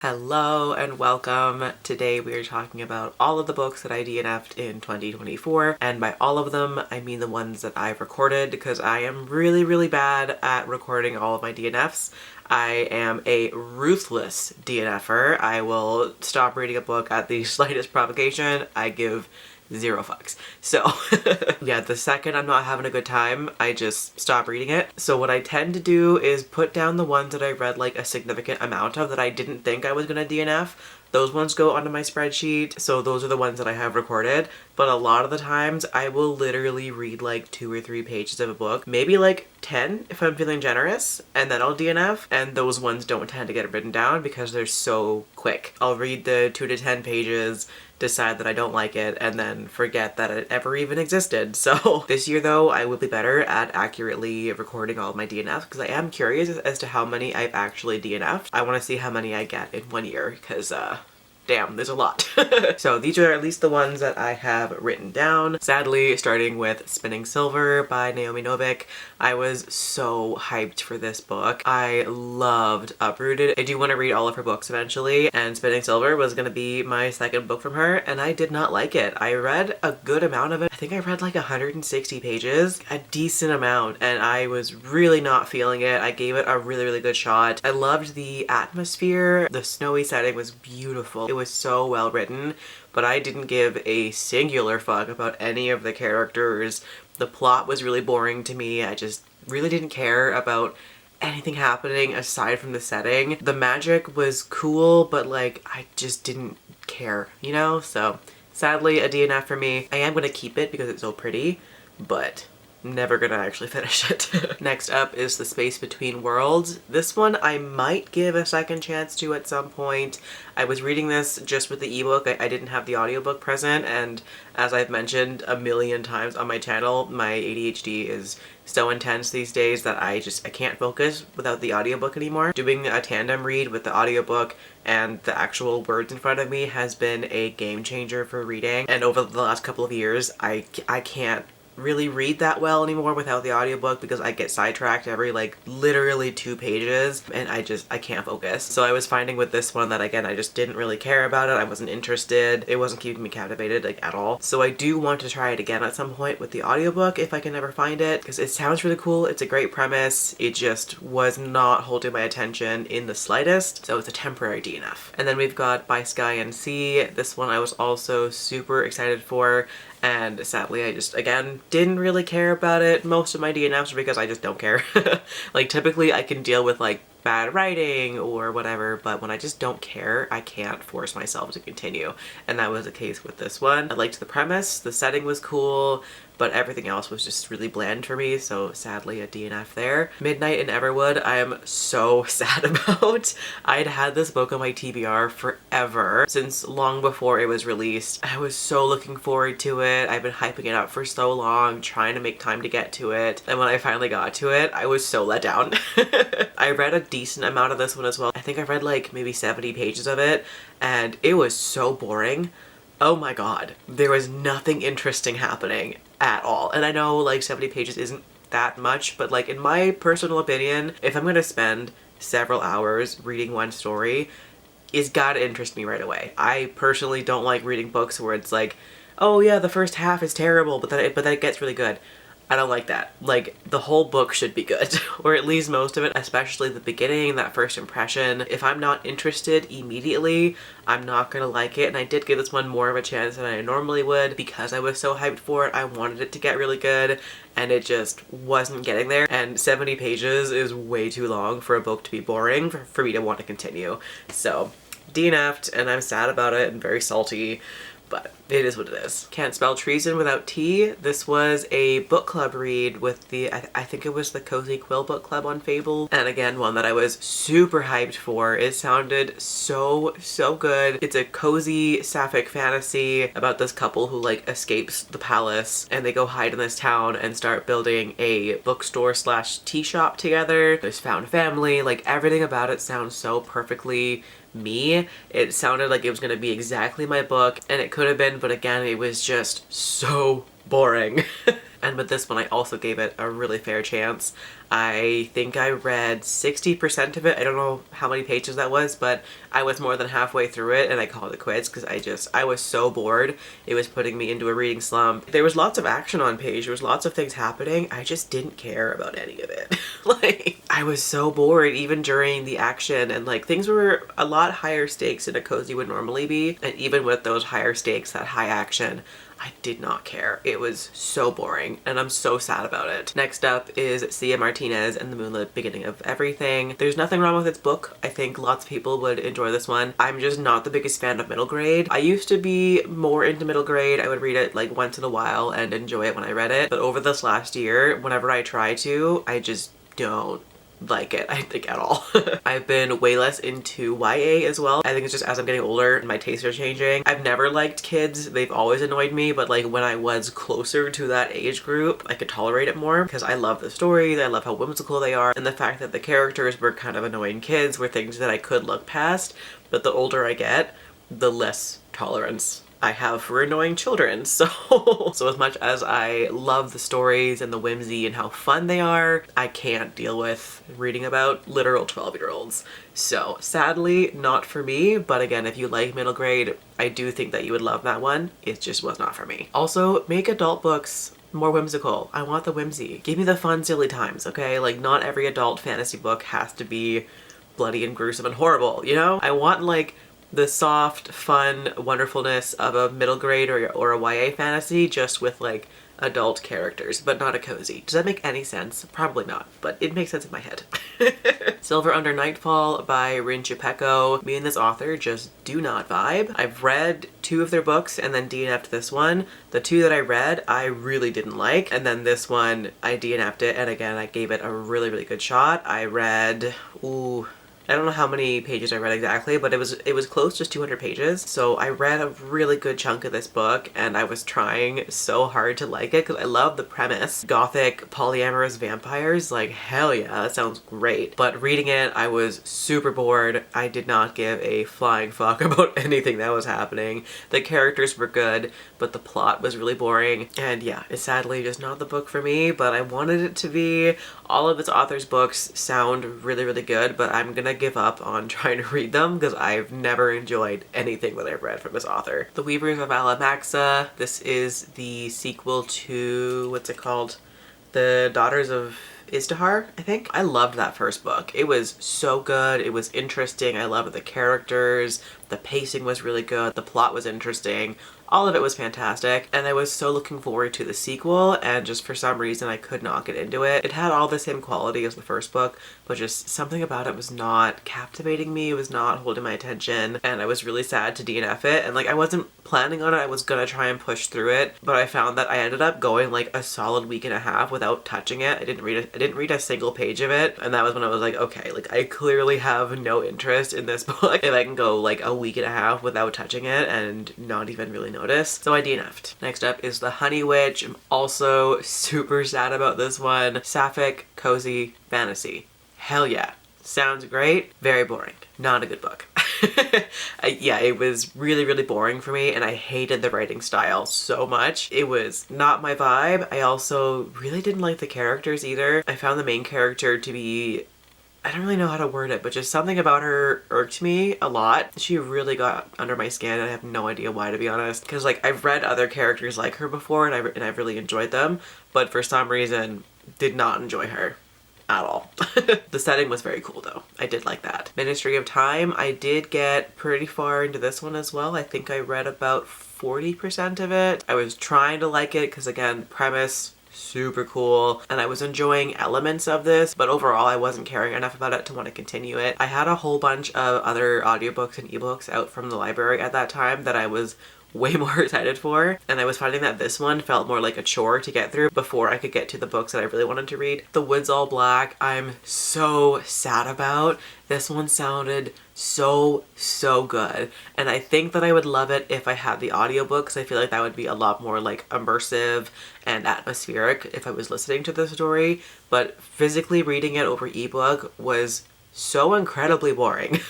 Hello and welcome. Today we are talking about all of the books that I DNF'd in 2024, and by all of them I mean the ones that I've recorded because I am really bad at recording all of my DNFs. I am a ruthless DNFer. I will stop reading a book at the slightest provocation. I give zero fucks. So yeah, the second I'm not having a good time, I just stop reading it. So what I tend to do is put down the ones that I read like a significant amount of that I didn't think I was gonna DNF. Those ones go onto my spreadsheet, so those are the ones that I have recorded. But a lot of the times I will literally read like 2 or 3 pages of a book, maybe like 10 if I'm feeling generous, and then I'll DNF, and those ones don't tend to get written down because they're so quick. I'll read the 2 to 10 pages, decide that I don't like it, and then forget that it ever even existed. So this year though, I will be better at accurately recording all of my DNFs because I am curious as to how many I've actually DNF'd. I want to see how many I get in 1 year because damn, there's a lot. So these are at least the ones that I have written down. Sadly, starting with Spinning Silver by Naomi Novik. I was so hyped for this book. I loved Uprooted. I do want to read all of her books eventually, and Spinning Silver was going to be my second book from her, and I did not like it. I read a good amount of it. I think I read like 160 pages, a decent amount, and I was really not feeling it. I gave it a really good shot. I loved the atmosphere. The snowy setting was beautiful. It was so well written, but I didn't give a singular fuck about any of the characters. The plot was really boring to me. I just really didn't care about anything happening aside from the setting. The magic was cool, but like I just didn't care, you know? So sadly, a DNF for me. I am gonna keep it because it's so pretty, but never gonna actually finish it. Next up is The Space Between Worlds. This one I might give a second chance to at some point. I was reading this just with the ebook. I didn't have the audiobook present, and as I've mentioned a million times on my channel, my ADHD is so intense these days that I can't focus without the audiobook anymore. Doing a tandem read with the audiobook and the actual words in front of me has been a game changer for reading, and over the last couple of years I can't really read that well anymore without the audiobook because I get sidetracked every like literally 2 pages and I can't focus. So I was finding with this one that again I just didn't really care about it. I wasn't interested. It wasn't keeping me captivated like at all. So I do want to try it again at some point with the audiobook if I can ever find it because it sounds really cool. It's a great premise. It just was not holding my attention in the slightest. So it's a temporary DNF. And then we've got By Sky and Sea. This one I was also super excited for, and sadly I just again didn't really care about it. Most of my DNFs are because I just don't care. Like typically I can deal with like bad writing or whatever, but when I just don't care, I can't force myself to continue. And that was the case with this one. I liked the premise, the setting was cool, but everything else was just really bland for me, so sadly a DNF there. Midnight in Everwood, I am so sad about. I'd had this book on my TBR forever, since long before it was released. I was so looking forward to it. I've been hyping it up for so long, trying to make time to get to it, and when I finally got to it, I was so let down. I read a decent amount of this one as well. I think I read like maybe 70 pages of it, and it was so boring. Oh my god. There was nothing interesting happening at all. And I know like 70 pages isn't that much, but like in my personal opinion, if I'm gonna spend several hours reading one story, it's gotta interest me right away. I personally don't like reading books where it's like, oh yeah, the first half is terrible, but then it gets really good. I don't like that. Like, the whole book should be good, or at least most of it, especially the beginning, that first impression. If I'm not interested immediately, I'm not gonna like it, and I did give this one more of a chance than I normally would because I was so hyped for it. I wanted it to get really good, and it just wasn't getting there, and 70 pages is way too long for a book to be boring for me to want to continue. So, DNF'd, and I'm sad about it and very salty, but it is what it is. Can't spell Treason without T. This was a book club read with the, I think it was the Cozy Quill Book Club on Fable. And again, one that I was super hyped for. It sounded so good. It's a cozy sapphic fantasy about this couple who like escapes the palace and they go hide in this town and start building a bookstore slash tea shop together. There's found family, like everything about it sounds so perfectly me. It sounded like it was gonna be exactly my book, and it could have been, but again, it was just so boring. And with this one, I also gave it a really fair chance. I think I read 60% of it. I don't know how many pages that was, but I was more than halfway through it and I called it quits because I was so bored. It was putting me into a reading slump. There was lots of action on page. There was lots of things happening. I just didn't care about any of it. Like, I was so bored even during the action, and like things were a lot higher stakes than a cozy would normally be. And even with those higher stakes, that high action, I did not care. It was so boring and I'm so sad about it. Next up is Sia Martinez and the Moonlit Beginning of Everything. There's nothing wrong with its book. I think lots of people would enjoy this one. I'm just not the biggest fan of middle grade. I used to be more into middle grade. I would read it like once in a while and enjoy it when I read it. But over this last year, whenever I try to, I just don't like it, I think, at all. I've been way less into YA as well. I think it's just as I'm getting older, my tastes are changing. I've never liked kids. They've always annoyed me, but like when I was closer to that age group, I could tolerate it more because I love the stories, I love how whimsical they are, and the fact that the characters were kind of annoying kids were things that I could look past. But the older I get, the less tolerance I have for annoying children. So as much as I love the stories and the whimsy and how fun they are, I can't deal with reading about literal 12-year-olds. So sadly, not for me, but again, if you like middle grade, I do think that you would love that one. It just was not for me. Also, make adult books more whimsical. I want the whimsy. Give me the fun, silly times, okay? Like, not every adult fantasy book has to be bloody and gruesome and horrible, you know? I want like the soft, fun wonderfulness of a middle grade or a YA fantasy, just with like adult characters, but not a cozy. Does that make any sense? Probably not, but it makes sense in my head. Silver Under Nightfall by Chupeco. Me and this author just do not vibe. I've read 2 of their books and then DNF'd this one. The 2 that I read, I really didn't like, and then this one, I DNF'd it, and again, I gave it a really, really good shot. I read, I don't know how many pages I read exactly, but it was close to 200 pages. So I read a really good chunk of this book and I was trying so hard to like it because I love the premise. Gothic polyamorous vampires, like hell yeah, that sounds great. But reading it, I was super bored. I did not give a flying fuck about anything that was happening. The characters were good, but the plot was really boring. And yeah, it's sadly just not the book for me, but I wanted it to be. All of its author's books sound really, really good, but I'm gonna give up on trying to read them because I've never enjoyed anything that I've read from this author. The Weavers of Alamaxa. This is the sequel to, what's it called? The Daughters of Izdihar, I think. I loved that first book. It was so good. It was interesting. I loved the characters. The pacing was really good. The plot was interesting. All of it was fantastic, and I was so looking forward to the sequel, and just for some reason I could not get into it. It had all the same quality as the first book, but just something about it was not captivating me. It was not holding my attention, and I was really sad to DNF it. And like, I wasn't planning on it. I was gonna try and push through it, but I found that I ended up going like a solid week and a half without touching it. I didn't read a single page of it, and that was when I was like, okay, like I clearly have no interest in this book if I can go like a week and a half without touching it and not even really notice. So I DNF'd. Next up is The Honey Witch. I'm also super sad about this one. Sapphic, cozy, fantasy. Hell yeah. Sounds great. Very boring. Not a good book. Yeah, it was really, really boring for me, and I hated the writing style so much. It was not my vibe. I also really didn't like the characters either. I found the main character to be, I don't really know how to word it, but just something about her irked me a lot. She really got under my skin, and I have no idea why, to be honest. Because like, I've read other characters like her before, and I've really enjoyed them, but for some reason did not enjoy her at all. The setting was very cool though. I did like that. Ministry of Time. I did get pretty far into this one as well. I think I read about 40% of it. I was trying to like it because, again, premise super cool, and I was enjoying elements of this, but overall I wasn't caring enough about it to want to continue it. I had a whole bunch of other audiobooks and ebooks out from the library at that time that I was way more excited for, and I was finding that this one felt more like a chore to get through before I could get to the books that I really wanted to read. The Woods All Black, I'm so sad about. This one sounded so good, and I think that I would love it if I had the audiobook, because I feel like that would be a lot more like immersive and atmospheric if I was listening to the story, but physically reading it over ebook was so incredibly boring.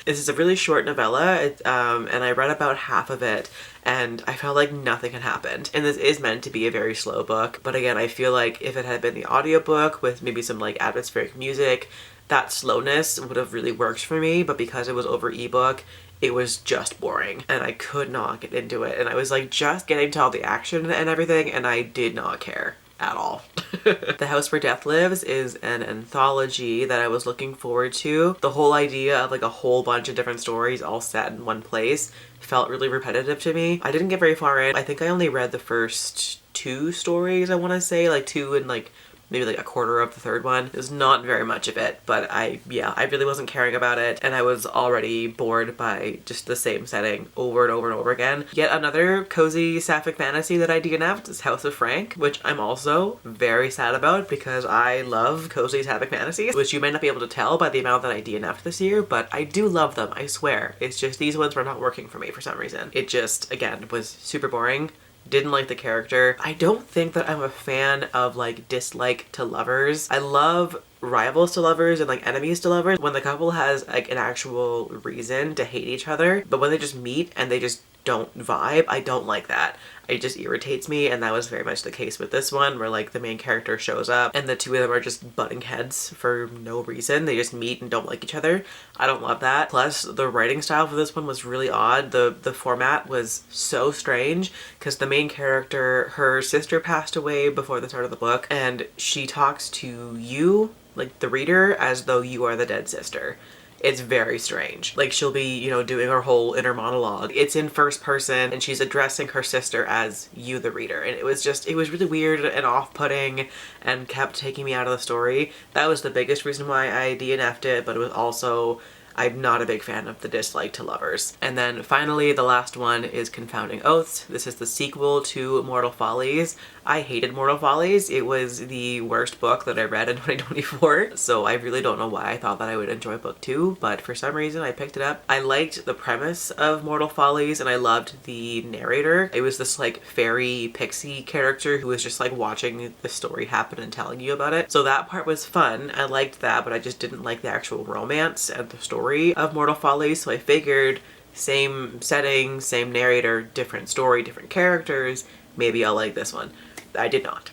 This is a really short novella, and I read about half of it, and I felt like nothing had happened. And this is meant to be a very slow book, but again, I feel like if it had been the audiobook with maybe some like atmospheric music, that slowness would have really worked for me, but because it was over ebook, it was just boring and I could not get into it. And I was like just getting to all the action and everything, and I did not care at all. The House Where Death Lives is an anthology that I was looking forward to. The whole idea of like a whole bunch of different stories all set in one place felt really repetitive to me. I didn't get very far in. I think I only read the first 2 stories, I want to say, like 2 and like maybe like a quarter of the third one. It was not very much of it, but I really wasn't caring about it, and I was already bored by just the same setting over and over and over again. Yet another cozy sapphic fantasy that I DNF'd is House of Frank, which I'm also very sad about because I love cozy sapphic fantasies, which you may not be able to tell by the amount that I DNF'd this year, but I do love them, I swear. It's just these ones were not working for me for some reason. It just, again, was super boring. Didn't like the character. I don't think that I'm a fan of like dislike to lovers. I love rivals to lovers and like enemies to lovers when the couple has like an actual reason to hate each other, but when they just meet and they just don't vibe, I don't like that. It just irritates me, and that was very much the case with this one, where like the main character shows up and the two of them are just butting heads for no reason. They just meet and don't like each other. I don't love that. Plus the writing style for this one was really odd. The format was so strange because the main character, her sister passed away before the start of the book, and she talks to you, like the reader, as though you are the dead sister. It's very strange. Like she'll be, you know, doing her whole inner monologue. It's in first person and she's addressing her sister as you, the reader. And it was really weird and off-putting and kept taking me out of the story. That was the biggest reason why I DNF'd it, but it was also, I'm not a big fan of the dislike to lovers. And then finally, the last one is Confounding Oaths. This is the sequel to Mortal Follies. I hated Mortal Follies. It was the worst book that I read in 2024, so I really don't know why I thought that I would enjoy book 2, but for some reason I picked it up. I liked the premise of Mortal Follies and I loved the narrator. It was this like fairy pixie character who was just like watching the story happen and telling you about it. So that part was fun. I liked that, but I just didn't like the actual romance and the story of Mortal Follies, so I figured same setting, same narrator, different story, different characters, maybe I'll like this one. I did not.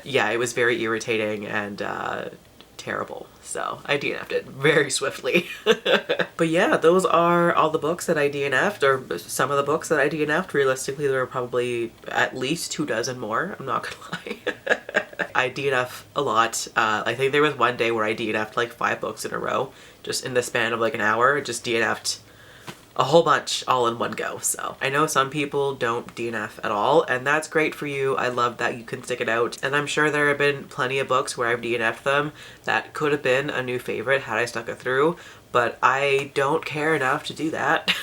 Yeah, it was very irritating and terrible. So I DNF'd it very swiftly. But yeah, those are all the books that I DNF'd, or some of the books that I DNF'd. Realistically, there are probably at least 24 more. I'm not gonna lie. I DNF a lot. I think there was one day where I DNF'd like 5 books in a row, just in the span of like an hour. Just DNF'd a whole bunch all in one go. So I know some people don't DNF at all, and that's great for you. I love that you can stick it out, and I'm sure there have been plenty of books where I've DNF'd them that could have been a new favorite had I stuck it through, but I don't care enough to do that.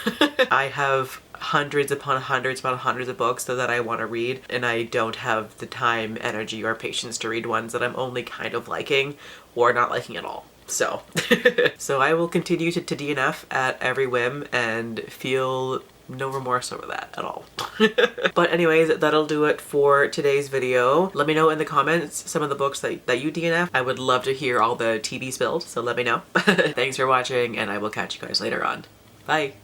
I have hundreds upon hundreds upon hundreds of books that I want to read, and I don't have the time, energy, or patience to read ones that I'm only kind of liking or not liking at all. So, so I will continue to DNF at every whim and feel no remorse over that at all. But anyways, that'll do it for today's video. Let me know in the comments some of the books that you DNF. I would love to hear all the tea spilled, so let me know. Thanks for watching, and I will catch you guys later on. Bye!